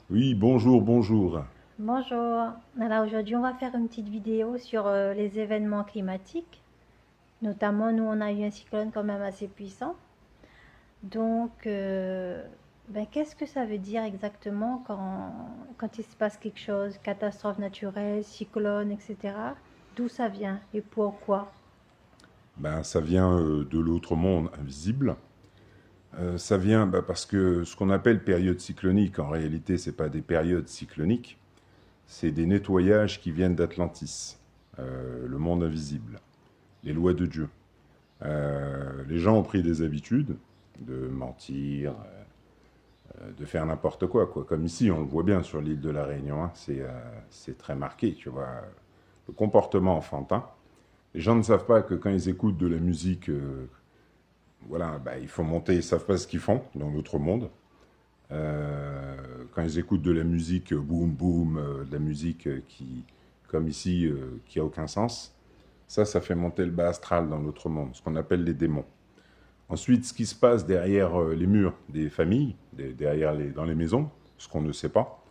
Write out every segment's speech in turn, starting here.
Oui, bonjour, bonjour. Bonjour. Alors aujourd'hui, on va faire une petite vidéo sur les événements climatiques. Notamment, nous, on a eu un cyclone quand même assez puissant. Donc, qu'est-ce que ça veut dire exactement quand il se passe quelque chose, catastrophe naturelle, cyclone, etc. D'où ça vient et pourquoi? Ça vient de l'autre monde invisible. Ça vient parce que ce qu'on appelle période cyclonique, en réalité, c'est pas des périodes cycloniques, c'est des nettoyages qui viennent d'Atlantis, le monde invisible, les lois de Dieu. Les gens ont pris des habitudes de mentir, de faire n'importe quoi, quoi. Comme ici, on le voit bien sur l'île de la Réunion, hein, c'est très marqué, tu vois. Le comportement enfantin. Les gens ne savent pas que quand ils écoutent de la musique, voilà, il faut monter, ils ne savent pas ce qu'ils font dans l'autre monde. Quand ils écoutent de la musique boum boum, de la musique comme ici, qui a aucun sens, ça fait monter le bas astral dans l'autre monde, ce qu'on appelle les démons. Ensuite, ce qui se passe derrière les murs des familles, dans les maisons, ce qu'on ne sait pas,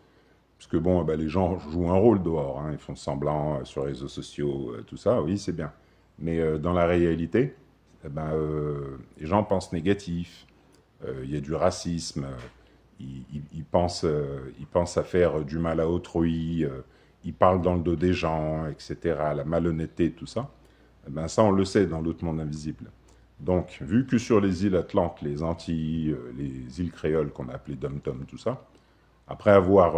parce que bon, les gens jouent un rôle dehors, hein, ils font semblant sur les réseaux sociaux, tout ça, oui, c'est bien. Mais dans la réalité, les gens pensent négatif, il y a du racisme, ils pensent à faire du mal à autrui, ils parlent dans le dos des gens, etc., la malhonnêteté, tout ça. Ça, on le sait dans l'autre monde invisible. Donc, vu que sur les îles Atlantes, les Antilles, les îles créoles qu'on a appelées Dom-Tom, tout ça, après avoir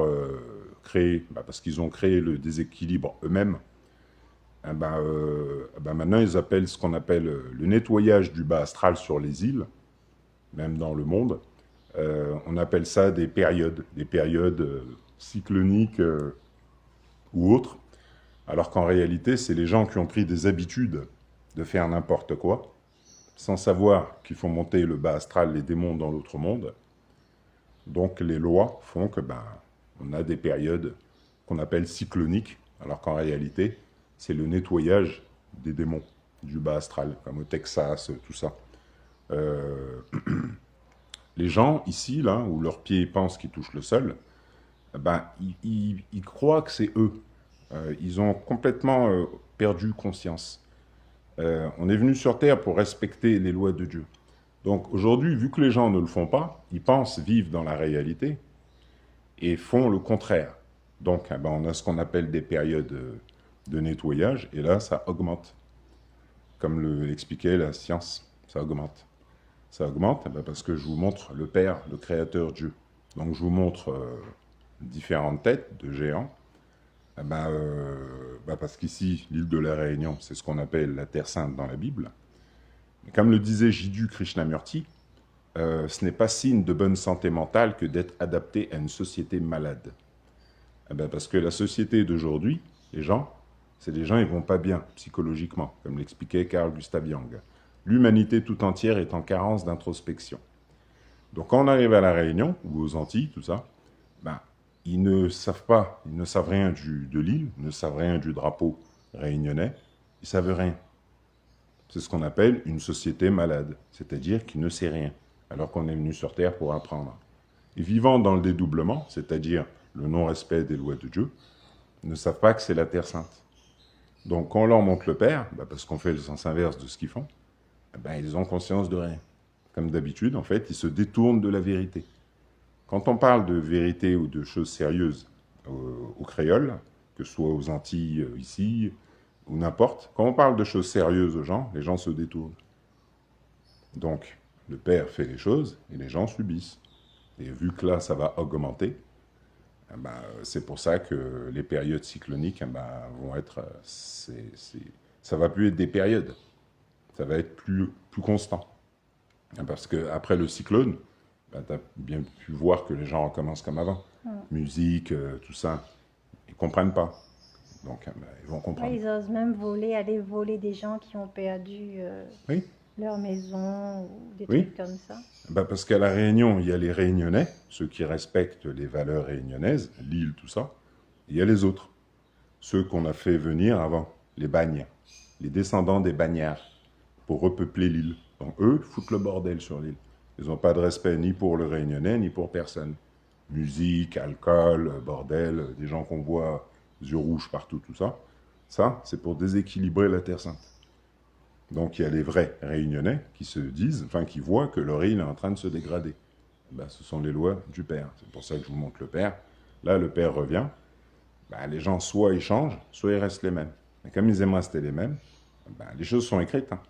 créé, parce qu'ils ont créé le déséquilibre eux-mêmes, maintenant ils appellent ce qu'on appelle le nettoyage du bas astral sur les îles, même dans le monde. On appelle ça des périodes cycloniques ou autres, alors qu'en réalité, c'est les gens qui ont pris des habitudes de faire n'importe quoi, sans savoir qu'il faut monter le bas astral, les démons dans l'autre monde. Donc les lois font que on a des périodes qu'on appelle cycloniques, alors qu'en réalité, c'est le nettoyage des démons du bas astral, comme au Texas, tout ça. Euh, les gens ici, là, où leurs pieds pensent qu'ils touchent le sol, ils croient que c'est eux. Ils ont complètement perdu conscience. On est venu sur Terre pour respecter les lois de Dieu. Donc aujourd'hui, vu que les gens ne le font pas, ils pensent vivre dans la réalité et font le contraire. Donc on a ce qu'on appelle des périodes de nettoyage et là, ça augmente. Comme l'expliquait la science, ça augmente. Ça augmente parce que je vous montre le Père, le Créateur Dieu. Donc je vous montre différentes têtes de géants. Parce qu'ici, l'île de la Réunion, c'est ce qu'on appelle la Terre Sainte dans la Bible. Et comme le disait Jiddu Krishnamurti, ce n'est pas signe de bonne santé mentale que d'être adapté à une société malade. Parce que la société d'aujourd'hui, les gens, c'est des gens, ils vont pas bien psychologiquement, comme l'expliquait Carl Gustav Jung. L'humanité tout entière est en carence d'introspection. Donc quand on arrive à la Réunion, ou aux Antilles, tout ça, ben, ils ne savent pas, ils ne savent rien de l'île, ils ne savent rien du drapeau réunionnais, ils savent rien. C'est ce qu'on appelle une société malade, c'est-à-dire qui ne sait rien, alors qu'on est venu sur Terre pour apprendre. Et vivant dans le dédoublement, c'est-à-dire le non-respect des lois de Dieu, ne savent pas que c'est la Terre Sainte. Donc quand on leur montre le Père, parce qu'on fait le sens inverse de ce qu'ils font, ils ont conscience de rien. Comme d'habitude, en fait, ils se détournent de la vérité. Quand on parle de vérité ou de choses sérieuses au créole, que ce soit aux Antilles, ici, ou n'importe, quand on parle de choses sérieuses aux gens, les gens se détournent. Donc, le Père fait les choses et les gens subissent. Et vu que là, ça va augmenter, c'est pour ça que les périodes cycloniques vont être. Ça va plus être des périodes, ça va être plus constant. Parce que après le cyclone, tu as bien pu voir que les gens recommencent comme avant. Hmm. Musique, tout ça, ils comprennent pas. Donc, ils vont Ouais, comprendre. ils osent même aller voler des gens qui ont perdu Oui, leur maison ou des oui. trucs comme ça. Parce qu'à La Réunion, il y a les Réunionnais, ceux qui respectent les valeurs réunionnaises, l'île, tout ça. Et il y a les autres, ceux qu'on a fait venir avant, les bagnes, les descendants des bagnards, pour repeupler l'île. Donc eux foutent le bordel sur l'île. Ils n'ont pas de respect ni pour le Réunionnais, ni pour personne. Musique, alcool, bordel, des gens qu'on voit, yeux rouges partout, tout ça. Ça, c'est pour déséquilibrer la Terre Sainte. Donc il y a les vrais Réunionnais qui se disent, enfin qui voient que leur île est en train de se dégrader. Ben, ce sont les lois du Père. C'est pour ça que je vous montre le Père. Là, le Père revient. Ben, les gens, soit ils changent, soit ils restent les mêmes. Et comme ils aiment rester les mêmes, ben, les choses sont écrites. Hein.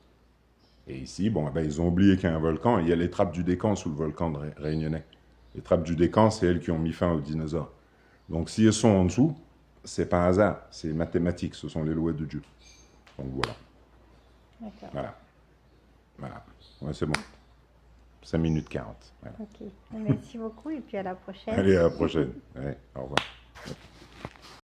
Et ici, bon, ben, ils ont oublié qu'il y a un volcan. Et il y a les trappes du Décan sous le volcan de Réunionnais. Les trappes du Décan, c'est elles qui ont mis fin aux dinosaures. Donc si elles sont en dessous, c'est pas un hasard, c'est mathématique, ce sont les lois de Dieu. Donc voilà. D'accord. Voilà. Voilà. Ouais, c'est bon. 5 minutes 40. Voilà. Ok. Merci beaucoup et puis à la prochaine. Allez, à la prochaine. Ouais, au revoir.